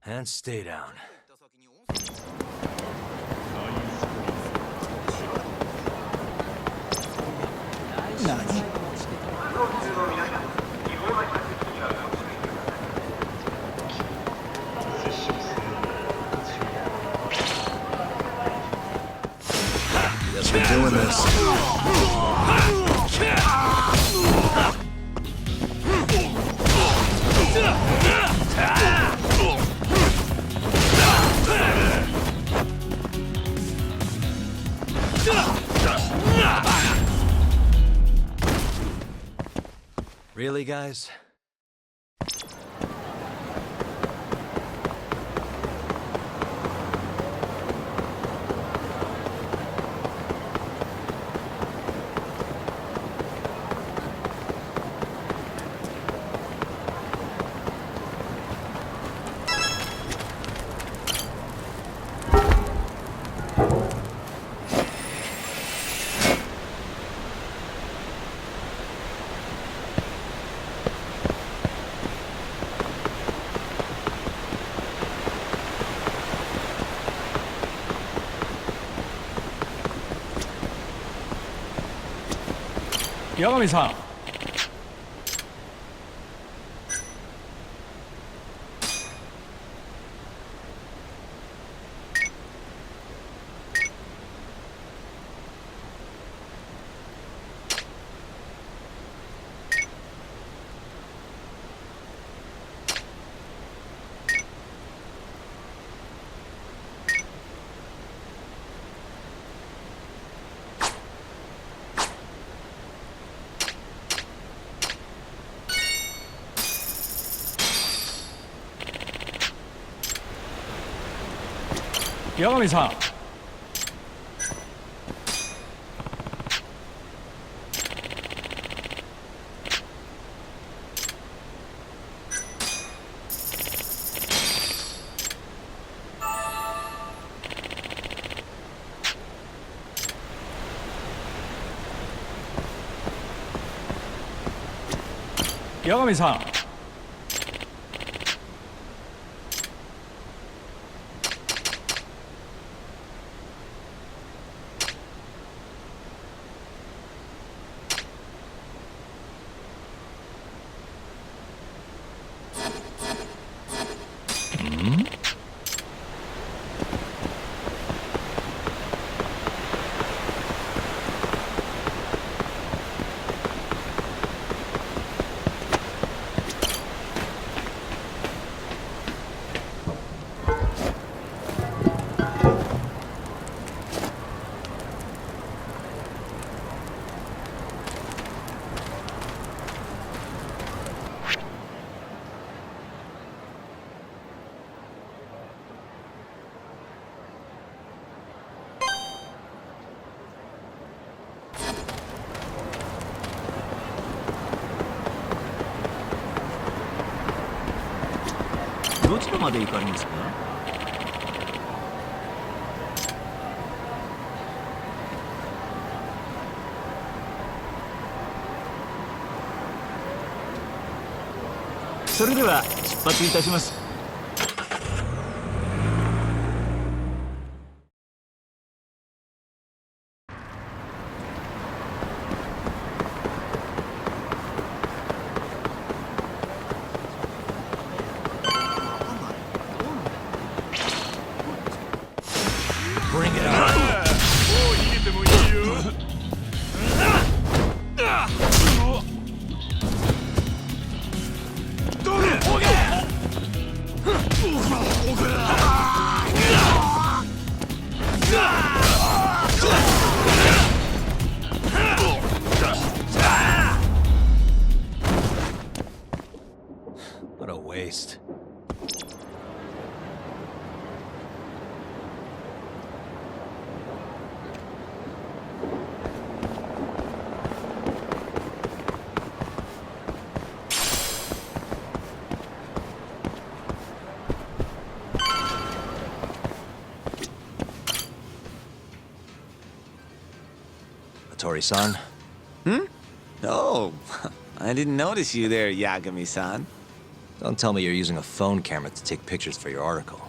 And stay down. Guess we're doing this. Really, guys? 야가미さん 야가미さん 야가미さん どちらまで行かれますか？それでは出発いたします。Bring it on. もう逃げてもいいよ。Tori-san. Oh, I didn't notice you there, Yagami-san. Don't tell me you're using a phone camera to take pictures for your article.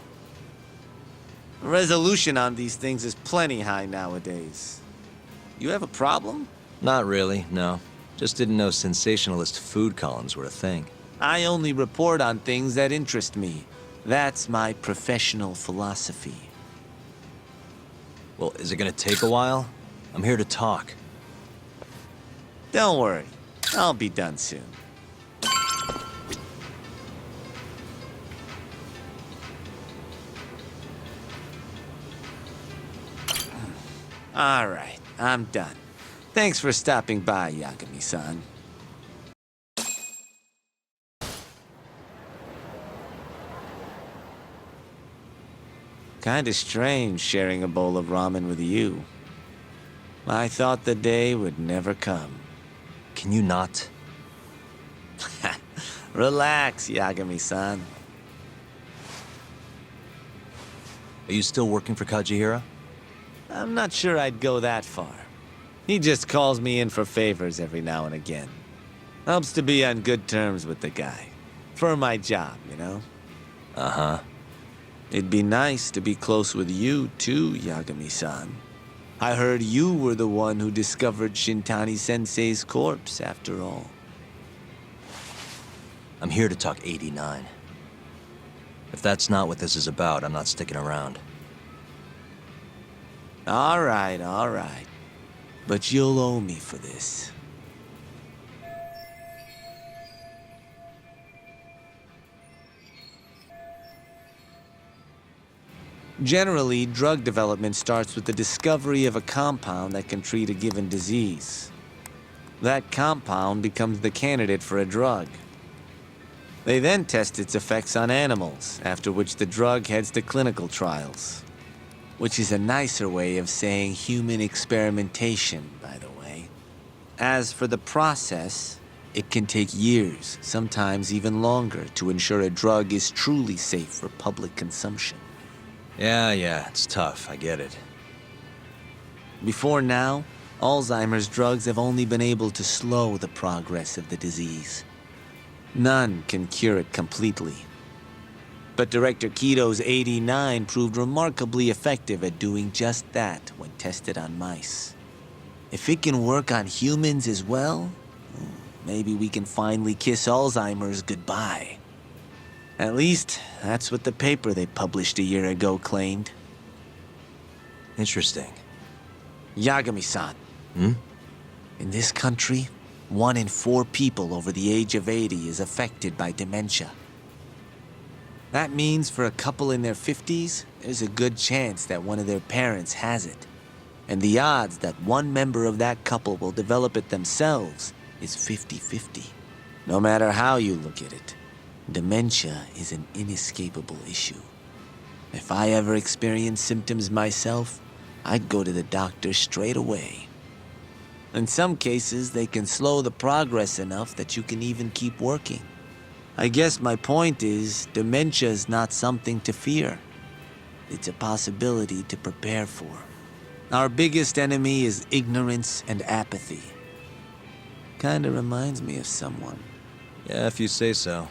Resolution on these things is plenty high nowadays. You have a problem? Not really, no. Just didn't know sensationalist food columns were a thing. I only report on things that interest me. That's my professional philosophy. Well, is it gonna take a while? I'm here to talk. Don't worry, I'll be done soon. All right, I'm done. Thanks for stopping by, Yagami-san. Kinda strange sharing a bowl of ramen with you. I thought the day would never come. Can you not? Relax, Yagami-san. Are you still working for Kajihira? I'm not sure I'd go that far. He just calls me in for favors every now and again. Helps to be on good terms with the guy. For my job, you know? Uh-huh. It'd be nice to be close with you, too, Yagami-san. I heard you were the one who discovered Shintani-sensei's corpse, after all. I'm here to talk 89. If that's not what this is about, I'm not sticking around. All right. But you'll owe me for this. Generally, drug development starts with the discovery of a compound that can treat a given disease. That compound becomes the candidate for a drug. They then test its effects on animals, after which the drug heads to clinical trials. Which is a nicer way of saying human experimentation, by the way. As for the process, it can take years, sometimes even longer, to ensure a drug is truly safe for public consumption. Yeah, it's tough, I get it. Before now, Alzheimer's drugs have only been able to slow the progress of the disease. None can cure it completely. But Director Kito's 89 proved remarkably effective at doing just that when tested on mice. If it can work on humans as well, maybe we can finally kiss Alzheimer's goodbye. At least, that's what the paper they published a year ago claimed. Interesting. Yagami-san. In this country, 1 in 4 people over the age of 80 is affected by dementia. That means for a couple in their 50s, there's a good chance that one of their parents has it. And the odds that one member of that couple will develop it themselves is 50-50. No matter how you look at it, dementia is an inescapable issue. If I ever experience symptoms myself, I'd go to the doctor straight away. In some cases, they can slow the progress enough that you can even keep working. I guess my point is, dementia is not something to fear. It's a possibility to prepare for. Our biggest enemy is ignorance and apathy. Kinda reminds me of someone. Yeah, if you say so.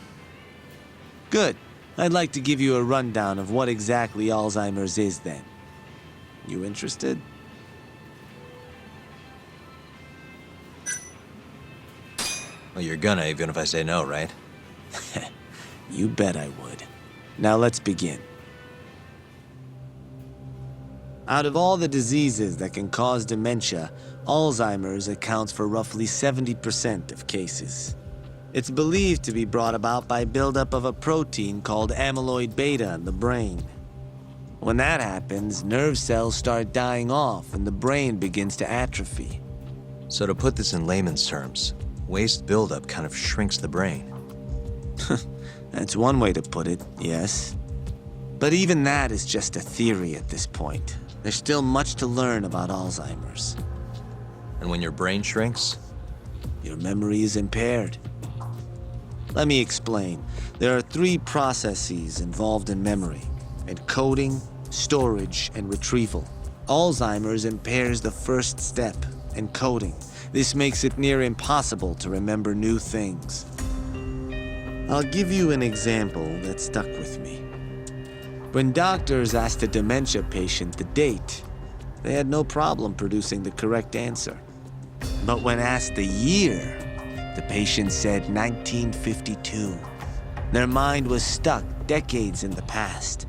Good. I'd like to give you a rundown of what exactly Alzheimer's is then. You interested? Well, you're gonna, even if I say no, right? You bet I would. Now let's begin. Out of all the diseases that can cause dementia, Alzheimer's accounts for roughly 70% of cases. It's believed to be brought about by buildup of a protein called amyloid beta in the brain. When that happens, nerve cells start dying off and the brain begins to atrophy. So to put this in layman's terms, waste buildup kind of shrinks the brain. That's one way to put it, yes. But even that is just a theory at this point. There's still much to learn about Alzheimer's. And when your brain shrinks? Your memory is impaired. Let me explain. There are 3 processes involved in memory: encoding, storage, and retrieval. Alzheimer's impairs the first step, and coding. This makes it near impossible to remember new things. I'll give you an example that stuck with me. When doctors asked a dementia patient the date, they had no problem producing the correct answer. But when asked the year, the patient said 1952. Their mind was stuck decades in the past.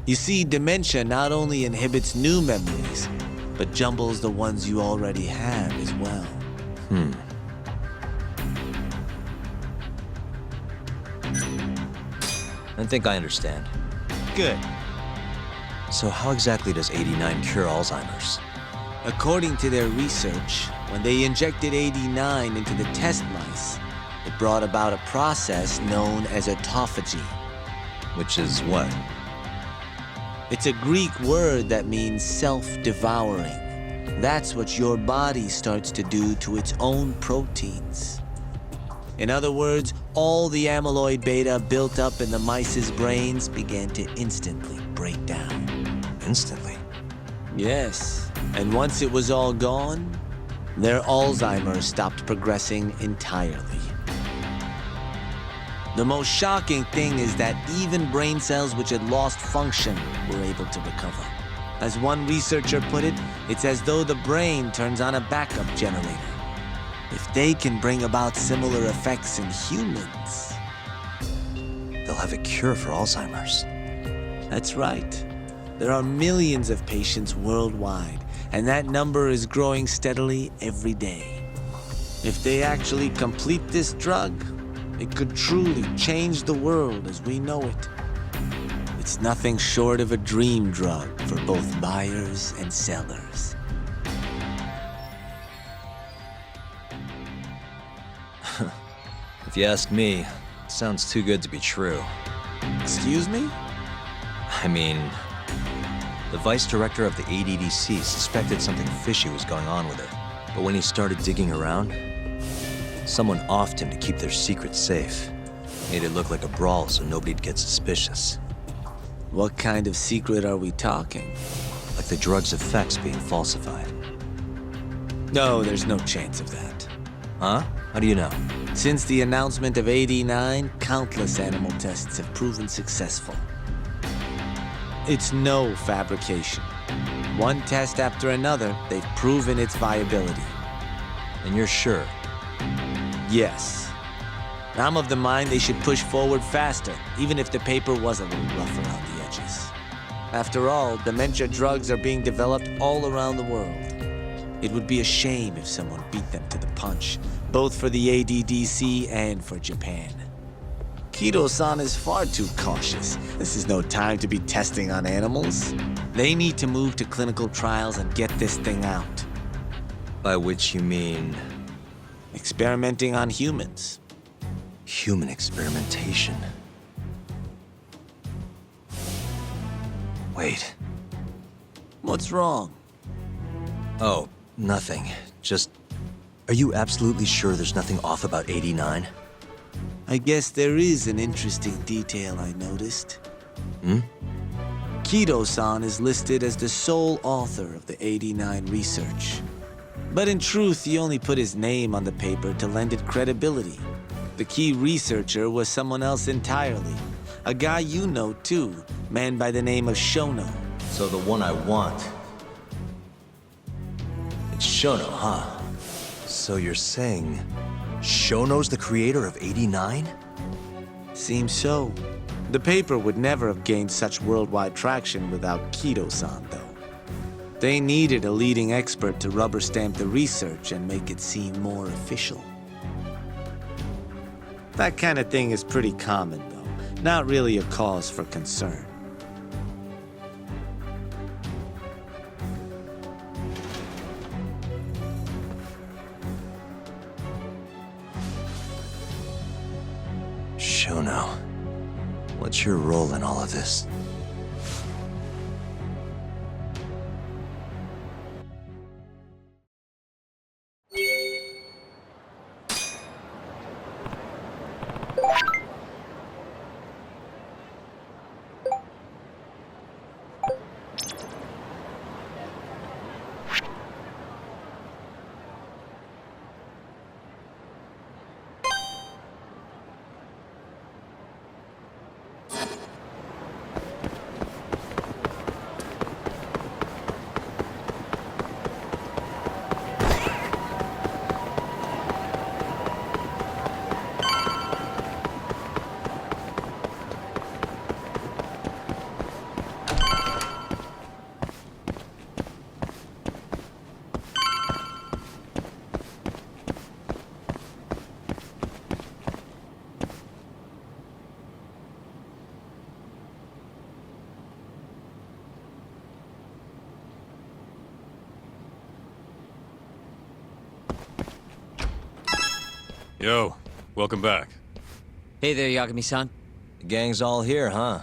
You see, dementia not only inhibits new memories, but jumbles the ones you already have as well. I think I understand. Good. So how exactly does 89 cure Alzheimer's? According to their research, when they injected 89 into the test mice, it brought about a process known as autophagy. Which is what? It's a Greek word that means self-devouring. That's what your body starts to do to its own proteins. In other words, all the amyloid beta built up in the mice's brains began to instantly break down. Instantly? Yes, and once it was all gone, their Alzheimer's stopped progressing entirely. The most shocking thing is that even brain cells which had lost function were able to recover. As one researcher put it, it's as though the brain turns on a backup generator. If they can bring about similar effects in humans, They'll have a cure for Alzheimer's. that's right. There are millions of patients worldwide, and that number is growing steadily every day. If they actually complete this drug, it could truly change the world as we know it. It's nothing short of a dream drug for both buyers and sellers. If you ask me, it sounds too good to be true. Excuse me? I mean, the vice director of the ADDC suspected something fishy was going on with it. But when he started digging around, someone offed him to keep their secret safe. Made it look like a brawl so nobody'd get suspicious. What kind of secret are we talking? Like the drug's effects being falsified. No, there's no chance of that. Huh? How do you know? Since the announcement of 89, countless animal tests have proven successful. It's no fabrication. One test after another, they've proven its viability. And you're sure? Yes. I'm of the mind they should push forward faster, even if the paper was a little rough around the edges. After all, dementia drugs are being developed all around the world. It would be a shame if someone beat them to the punch, both for the ADDC and for Japan. Kido-san is far too cautious. This is no time to be testing on animals. They need to move to clinical trials and get this thing out. By which you mean Experimenting on humans. human experimentation. Wait. What's wrong? Oh, nothing. Just, are you absolutely sure there's nothing off about 89? I guess there is an interesting detail I noticed. Hmm? Kido-san is listed as the sole author of the 89 research. But in truth, he only put his name on the paper to lend it credibility. The key researcher was someone else entirely. A guy you know too, man by the name of Shono. So the one I want. It's Shono, huh? So you're saying Shono's the creator of 89? Seems so. The paper would never have gained such worldwide traction without Kido-san, though. They needed a leading expert to rubber stamp the research and make it seem more official. That kind of thing is pretty common, though. Not really a cause for concern. Shono, what's your role in all of this? Yo, welcome back. Hey there, Yagami-san. The gang's all here, huh?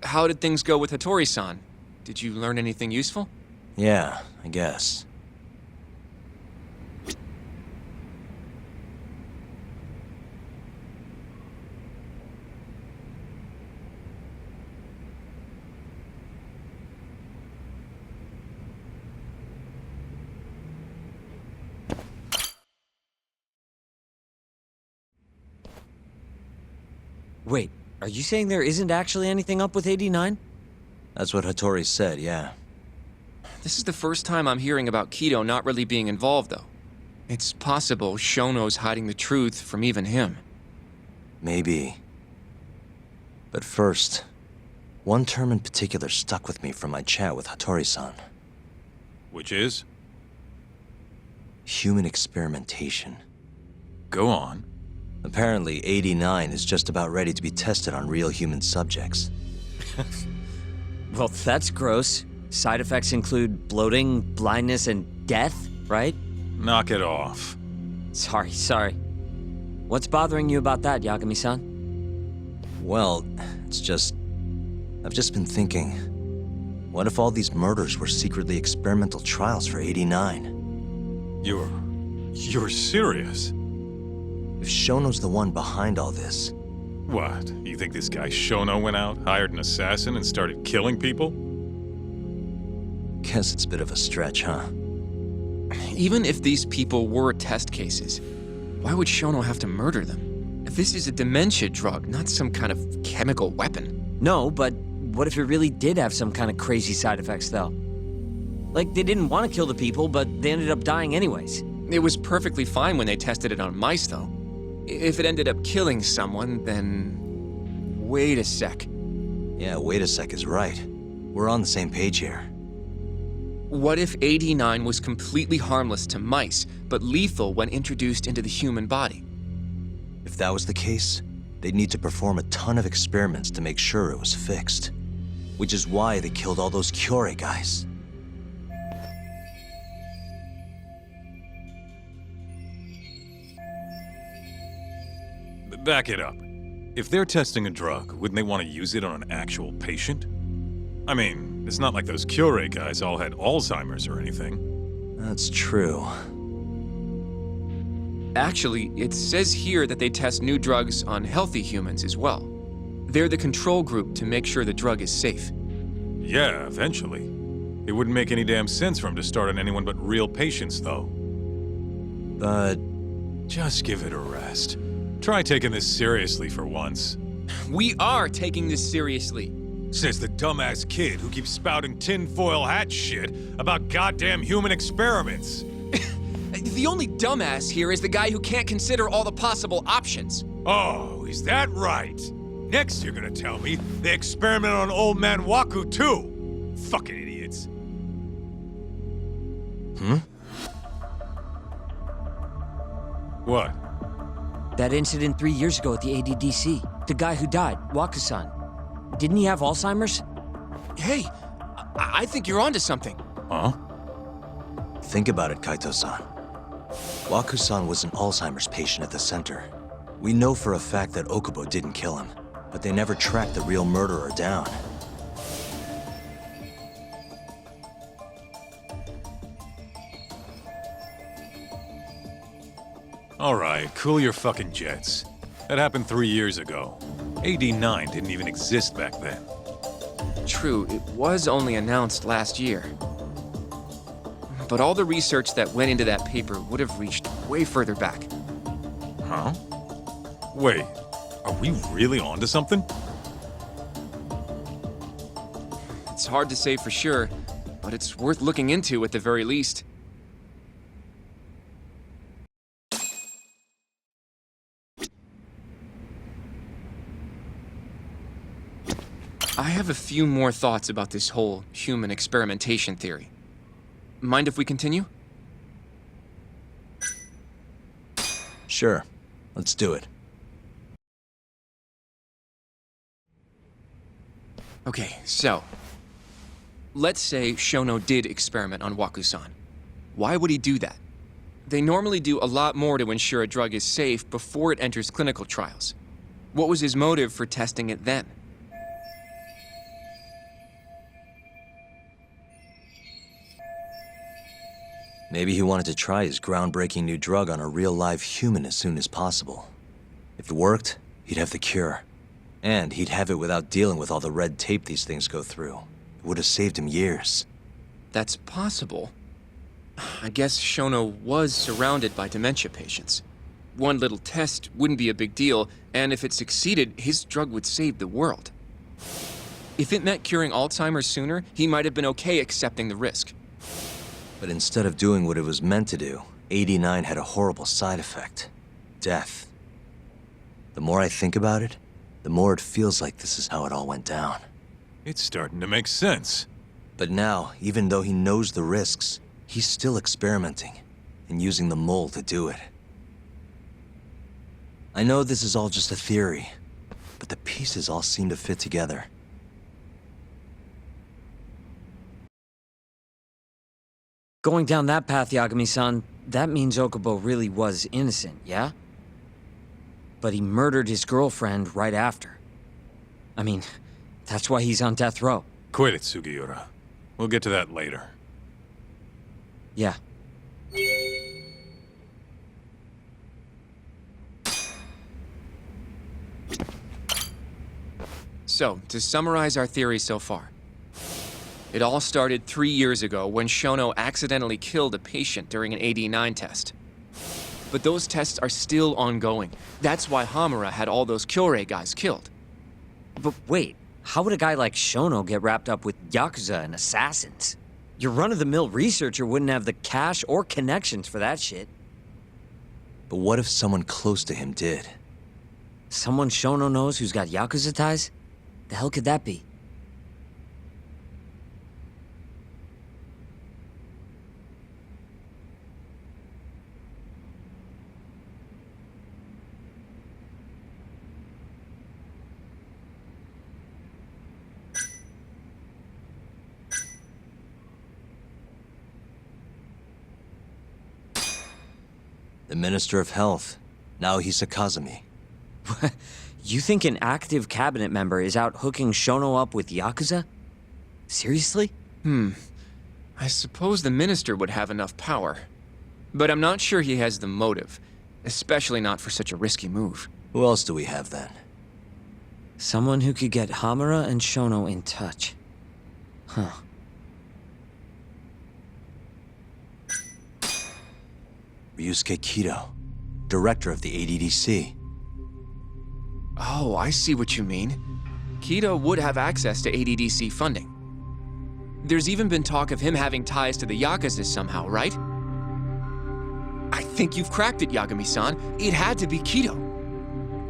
How did things go with Hattori-san? Did you learn anything useful? Yeah, I guess. Wait, are you saying there isn't actually anything up with 89? That's what Hattori said, yeah. This is the first time I'm hearing about Kido not really being involved, though. It's possible Shono's hiding the truth from even him. Maybe. But first, one term in particular stuck with me from my chat with Hattori-san. Which is? Human experimentation. Go on. Apparently, 89 is just about ready to be tested on real human subjects. Well, that's gross. Side effects include bloating, blindness, and death, right? Knock it off. Sorry. What's bothering you about that, Yagami-san? Well, it's just... I've just been thinking... What if all these murders were secretly experimental trials for 89? You're serious? If Shono's the one behind all this... What? You think this guy Shono went out, hired an assassin, and started killing people? Guess it's a bit of a stretch, huh? Even if these people were test cases, why would Shono have to murder them? This is a dementia drug, not some kind of chemical weapon. No, but what if it really did have some kind of crazy side effects, though? Like, they didn't want to kill the people, but they ended up dying anyways. It was perfectly fine when they tested it on mice, though. If it ended up killing someone, then... Wait a sec. Yeah, wait a sec is right. We're on the same page here. What if 89 was completely harmless to mice, but lethal when introduced into the human body? If that was the case, they'd need to perform a ton of experiments to make sure it was fixed. Which is why they killed all those Kyorei guys. Back it up. If they're testing a drug, wouldn't they want to use it on an actual patient? I mean, it's not like those Kyorei guys all had Alzheimer's or anything. That's true. Actually, it says here that they test new drugs on healthy humans as well. They're the control group to make sure the drug is safe. Yeah, eventually. It wouldn't make any damn sense for him to start on anyone but real patients, though. But... Just give it a rest. Try taking this seriously for once. We are taking this seriously. Says the dumbass kid who keeps spouting tinfoil hat shit about goddamn human experiments. The only dumbass here is the guy who can't consider all the possible options. Oh, is that right? Next you're gonna tell me they experiment on old man Waku too. Fucking idiots. What? That incident 3 years ago at the ADDC. The guy who died, Waku-san. Didn't he have Alzheimer's? Hey, I think you're onto something. Huh? think about it, Kaito-san. Waku-san was an Alzheimer's patient at the center. We know for a fact that Okubo didn't kill him, but they never tracked the real murderer down. All right, cool your fucking jets. That happened 3 years ago. AD9 didn't even exist back then. True, it was only announced last year. But all the research that went into that paper would have reached way further back. Huh? Wait, are we really onto something? It's hard to say for sure, but it's worth looking into at the very least. I have a few more thoughts about this whole human experimentation theory. Mind if we continue? Sure. Let's do it. Okay, so... let's say Shono did experiment on Waku-san. Why would he do that? They normally do a lot more to ensure a drug is safe before it enters clinical trials. What was his motive for testing it then? Maybe he wanted to try his groundbreaking new drug on a real live human as soon as possible. If it worked, he'd have the cure. And he'd have it without dealing with all the red tape these things go through. It would have saved him years. That's possible. I guess Shono was surrounded by dementia patients. One little test wouldn't be a big deal, and if it succeeded, his drug would save the world. If it meant curing Alzheimer's sooner, he might have been okay accepting the risk. But instead of doing what it was meant to do, 89 had a horrible side effect. Death. The more I think about it, the more it feels like this is how it all went down. It's starting to make sense. But now, even though he knows the risks, he's still experimenting and using the mole to do it. I know this is all just a theory, but the pieces all seem to fit together. Going down that path, Yagami-san, that means Okubo really was innocent, yeah? But he murdered his girlfriend right after. I mean, that's why he's on death row. Quit it, Sugiura. We'll get to that later. Yeah. So, to summarize our theory so far. It all started 3 years ago when Shono accidentally killed a patient during an AD9 test. But those tests are still ongoing. That's why Hamura had all those Kyorei guys killed. But wait, how would a guy like Shono get wrapped up with Yakuza and assassins? Your run-of-the-mill researcher wouldn't have the cash or connections for that shit. But what if someone close to him did? Someone Shono knows who's got Yakuza ties? The hell could that be? The Minister of Health, Naohisa Kazumi. You think an active cabinet member is out hooking Shono up with Yakuza? Seriously? I suppose the minister would have enough power. But I'm not sure he has the motive, especially not for such a risky move. Who else do we have then? Someone who could get Hamura and Shono in touch. Huh. Ryusuke Kido, director of the ADDC. Oh, I see what you mean. Kido would have access to ADDC funding. There's even been talk of him having ties to the Yakuza somehow, right? I think you've cracked it, Yagami-san. It had to be Kido.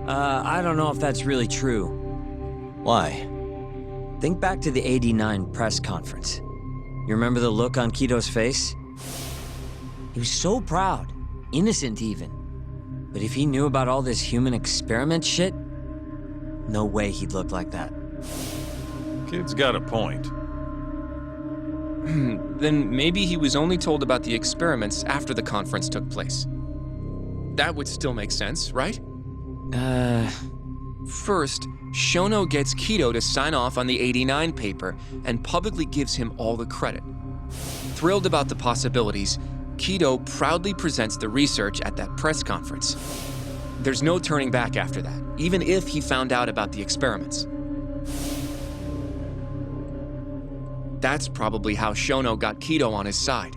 I don't know if that's really true. Why? Think back to the '89 press conference. You remember the look on Kido's face? He was so proud, innocent even. But if he knew about all this human experiment shit, no way he'd look like that. Kid's got a point. Then maybe he was only told about the experiments after the conference took place. That would still make sense, right? First, Shono gets Kido to sign off on the '89 paper and publicly gives him all the credit. Thrilled about the possibilities, Kido proudly presents the research at that press conference. There's no turning back after that, even if he found out about the experiments. That's probably how Shono got Kido on his side.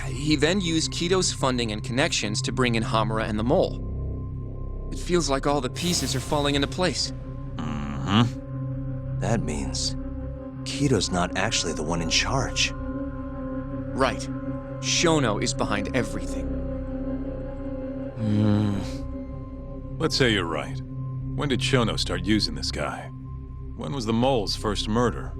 He then used Kido's funding and connections to bring in Hamura and the Mole. It feels like all the pieces are falling into place. That means Kido's not actually the one in charge. Right. Shono is behind everything. Let's say you're right. When did Shono start using this guy? When was the Mole's first murder?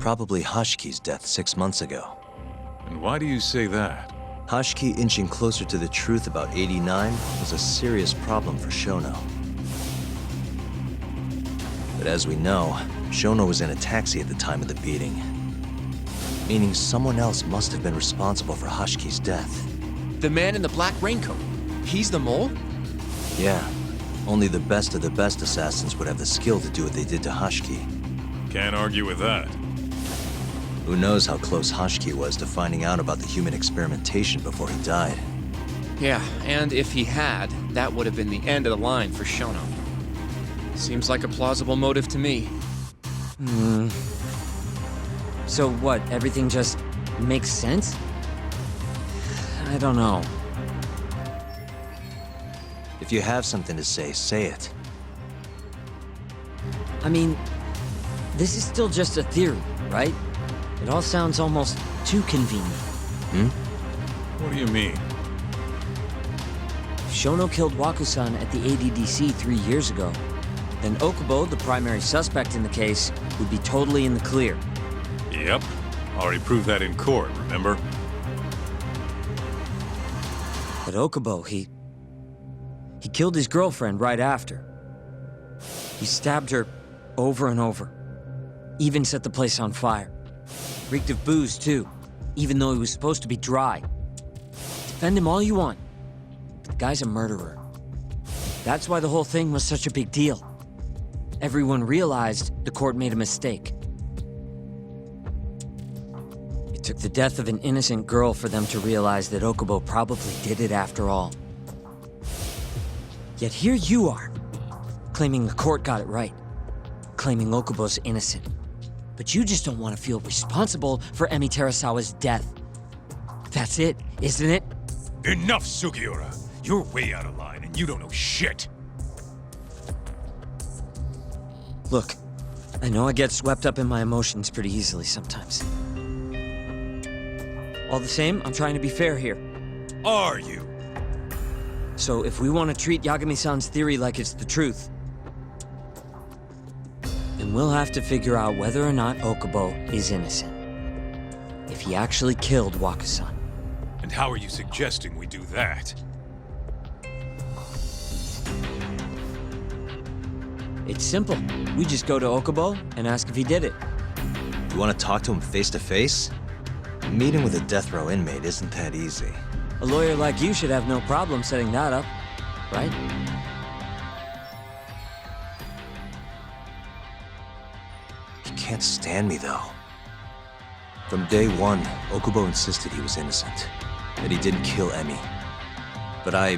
Probably Hashki's death 6 months ago. And why do you say that? Hashki inching closer to the truth about 89 was a serious problem for Shono. But as we know, Shono was in a taxi at the time of the beating. Meaning someone else must have been responsible for Hashki's death. The man in the black raincoat. He's the mole? Yeah, only the best of the best assassins would have the skill to do what they did to Hashki. Can't argue with that. Who knows how close Hashki was to finding out about the human experimentation before he died. Yeah, and if he had, that would have been the end of the line for Shono. Seems like a plausible motive to me. So what, everything just makes sense? I don't know. If you have something to say it. I mean, this is still just a theory, right? It all sounds almost too convenient. What do you mean? If Shono killed Waku-san at the ADDC 3 years ago, then Okubo, the primary suspect in the case, would be totally in the clear. Yep. Already proved that in court, remember? But Okubo, he killed his girlfriend right after. He stabbed her over and over. Even set the place on fire. Reeked of booze, too, even though he was supposed to be dry. Defend him all you want, but the guy's a murderer. That's why the whole thing was such a big deal. Everyone realized the court made a mistake. It took the death of an innocent girl for them to realize that Okubo probably did it after all. Yet here you are, claiming the court got it right, claiming Okubo's innocent. But you just don't want to feel responsible for Emi Terasawa's death. That's it, isn't it? Enough, Sugiura. You're way out of line, and you don't know shit. Look, I know I get swept up in my emotions pretty easily sometimes. All the same, I'm trying to be fair here. Are you? So if we want to treat Yagami-san's theory like it's the truth, then we'll have to figure out whether or not Okubo is innocent. If he actually killed Waku-san. And how are you suggesting we do that? It's simple. We just go to Okubo and ask if he did it. You want to talk to him face to face? Meeting with a death row inmate isn't that easy. A lawyer like you should have no problem setting that up, right? He can't stand me, though. From day one, Okubo insisted he was innocent, that he didn't kill Emi. But I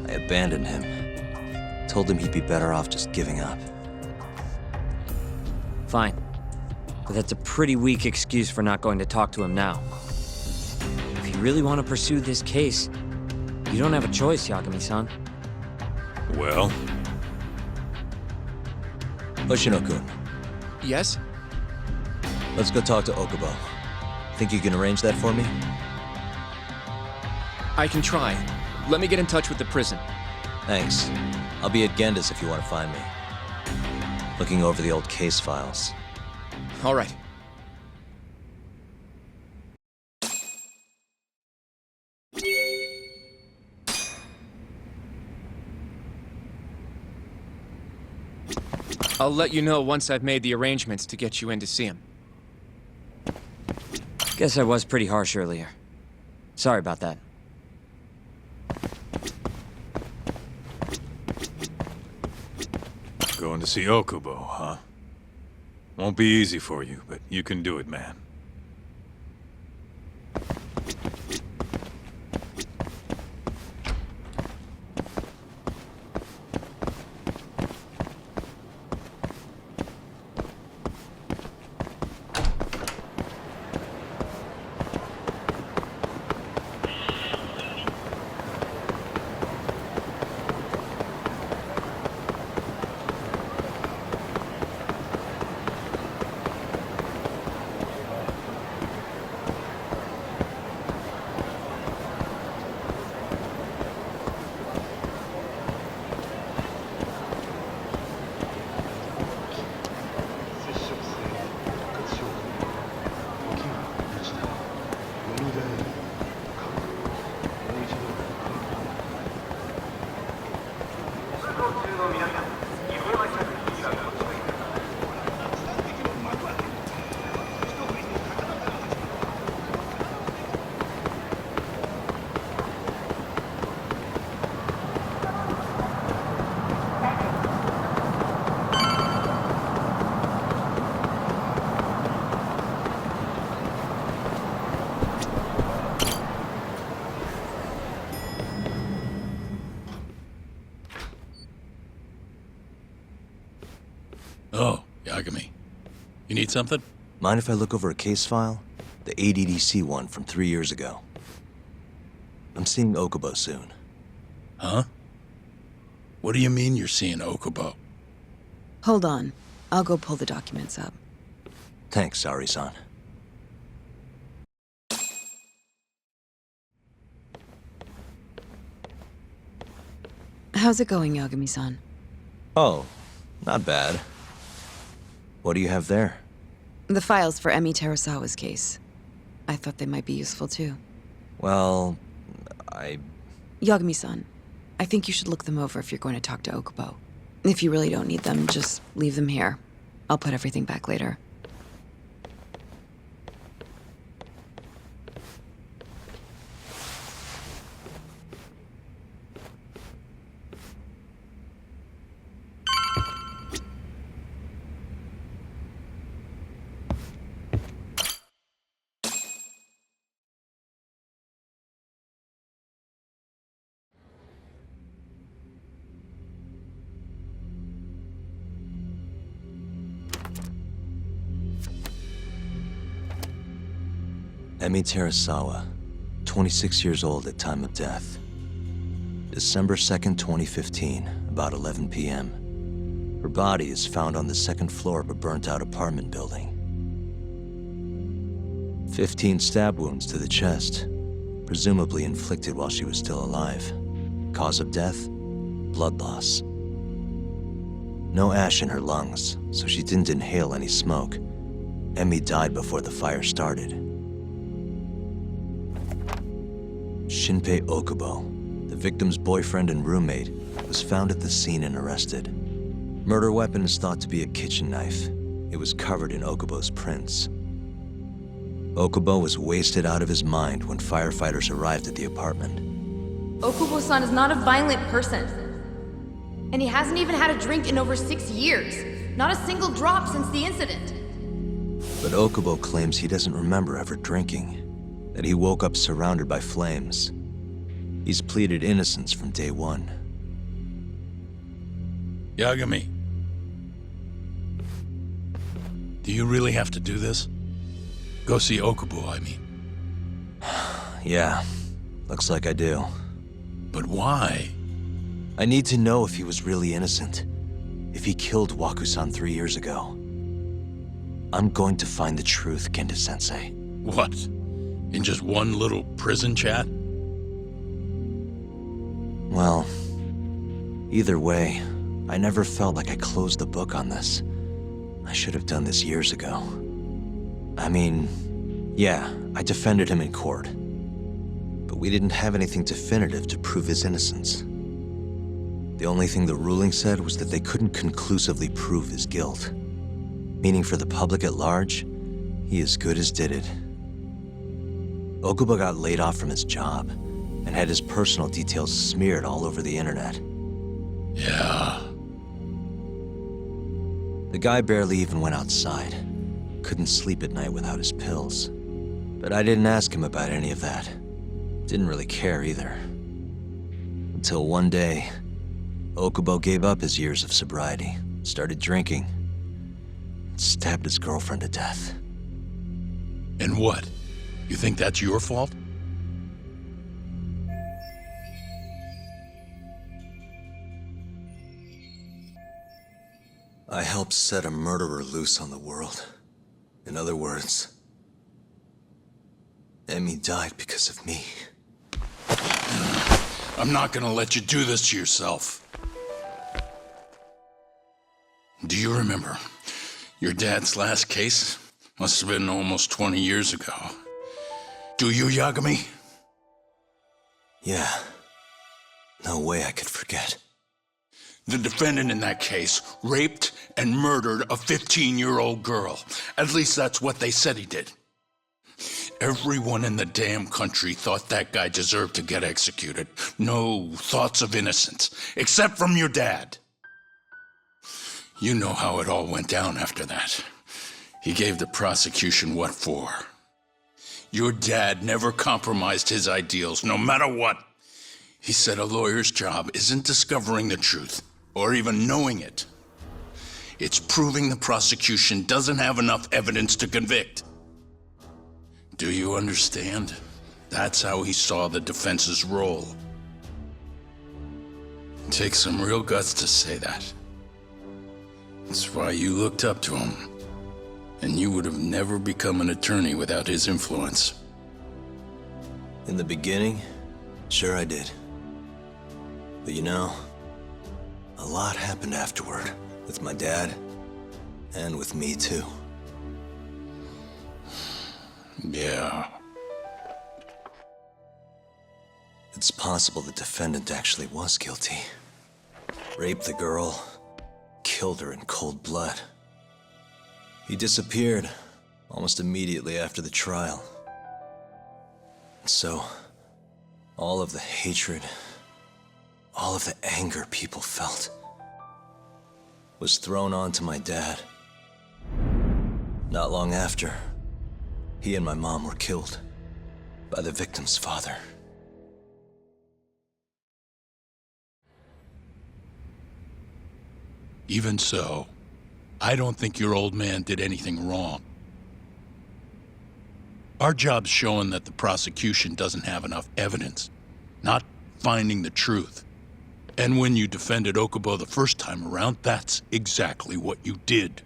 abandoned him. Told him he'd be better off just giving up. Fine. But that's a pretty weak excuse for not going to talk to him now. If you really want to pursue this case, you don't have a choice, Yagami-san. Well, Hoshino-kun, Yes? let's go talk to Okubo. Think you can arrange that for me? I can try. Let me get in touch with the prison. Thanks. I'll be at Genda's if you want to find me. Looking over the old case files. All right. I'll let you know once I've made the arrangements to get you in to see him. Guess I was pretty harsh earlier. Sorry about that. going to see Okubo, huh? Won't be easy for you, but you can do it, man. Need something? Mind if I look over a case file? The ADDC one from 3 years ago. I'm seeing Okubo soon. Huh? What do you mean you're seeing Okubo? Hold on. I'll go pull the documents up. Thanks, Ari-san. How's it going, Yagami-san? Oh, not bad. What do you have there? The files for Emi Terasawa's case. I thought they might be useful too. Well, Yagami-san, I think you should look them over if you're going to talk to Okubo. If you really don't need them, just leave them here. I'll put everything back later. Emi Terasawa, 26 years old at time of death. December 2nd, 2015, about 11 p.m. Her body is found on the second floor of a burnt-out apartment building. 15 stab wounds to the chest, presumably inflicted while she was still alive. Cause of death? Blood loss. No ash in her lungs, so she didn't inhale any smoke. Emi died before the fire started. Shinpei Okubo, the victim's boyfriend and roommate, was found at the scene and arrested. Murder weapon is thought to be a kitchen knife. It was covered in Okubo's prints. Okubo was wasted out of his mind when firefighters arrived at the apartment. Okubo-san is not a violent person. And he hasn't even had a drink in over 6 years. Not a single drop since the incident. But Okubo claims he doesn't remember ever drinking, that he woke up surrounded by flames. He's pleaded innocence from day one. Yagami. Do you really have to do this? Go see Okubo, I mean. Yeah, looks like I do. But why? I need to know if he was really innocent. If he killed Waku-san 3 years ago. I'm going to find the truth, Kenta-sensei. What? In just one little prison chat? Well, either way, I never felt like I closed the book on this. I should have done this years ago. I mean, yeah, I defended him in court. But we didn't have anything definitive to prove his innocence. The only thing the ruling said was that they couldn't conclusively prove his guilt. Meaning for the public at large, he as good as did it. Okubo got laid off from his job and had his personal details smeared all over the internet. Yeah. The guy barely even went outside. Couldn't sleep at night without his pills. But I didn't ask him about any of that. Didn't really care either. Until one day, Okubo gave up his years of sobriety, started drinking, and stabbed his girlfriend to death. And what? You think that's your fault? I helped set a murderer loose on the world. In other words, Emi died because of me. I'm not gonna let you do this to yourself. Do you remember your dad's last case? Must have been almost 20 years ago. Do you, Yagami? Yeah. No way I could forget. The defendant in that case raped and murdered a 15-year-old girl. At least that's what they said he did. Everyone in the damn country thought that guy deserved to get executed. No thoughts of innocence, except from your dad. You know how it all went down after that. He gave the prosecution what for. Your dad never compromised his ideals, no matter what. He said a lawyer's job isn't discovering the truth, or even knowing it. It's proving the prosecution doesn't have enough evidence to convict. Do you understand? That's how he saw the defense's role. It takes some real guts to say that. That's why you looked up to him. And you would have never become an attorney without his influence. In the beginning, sure I did. But you know, a lot happened afterward. With my dad, and with me too. Yeah. It's possible the defendant actually was guilty. Raped the girl, killed her in cold blood. He disappeared almost immediately after the trial. So, all of the hatred, all of the anger people felt was thrown onto my dad. Not long after, he and my mom were killed by the victim's father. Even so, I don't think your old man did anything wrong. Our job's showing that the prosecution doesn't have enough evidence, not finding the truth. And when you defended Okubo the first time around, that's exactly what you did.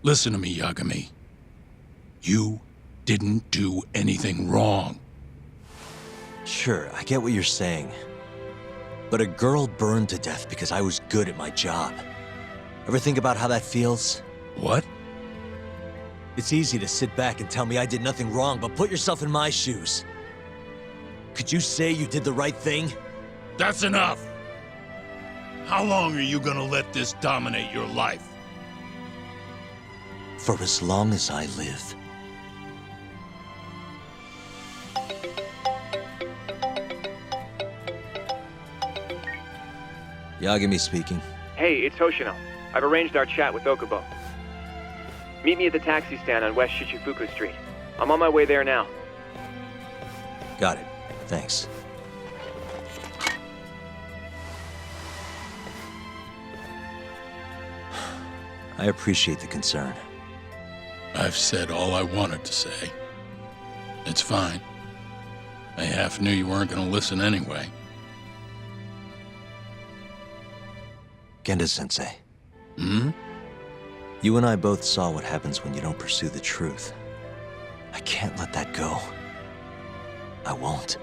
Listen to me, Yagami. You didn't do anything wrong. Sure, I get what you're saying. But a girl burned to death because I was good at my job. Ever think about how that feels? What? It's easy to sit back and tell me I did nothing wrong, but put yourself in my shoes. Could you say you did the right thing? That's enough! How long are you gonna let this dominate your life? For as long as I live. Yagami speaking. Hey, it's Hoshino. I've arranged our chat with Okubo. Meet me at the taxi stand on West Shichifuku Street. I'm on my way there now. Got it. Thanks. I appreciate the concern. I've said all I wanted to say. It's fine. I half knew you weren't gonna listen anyway. Genda-sensei. Hmm? You and I both saw what happens when you don't pursue the truth. I can't let that go. I won't.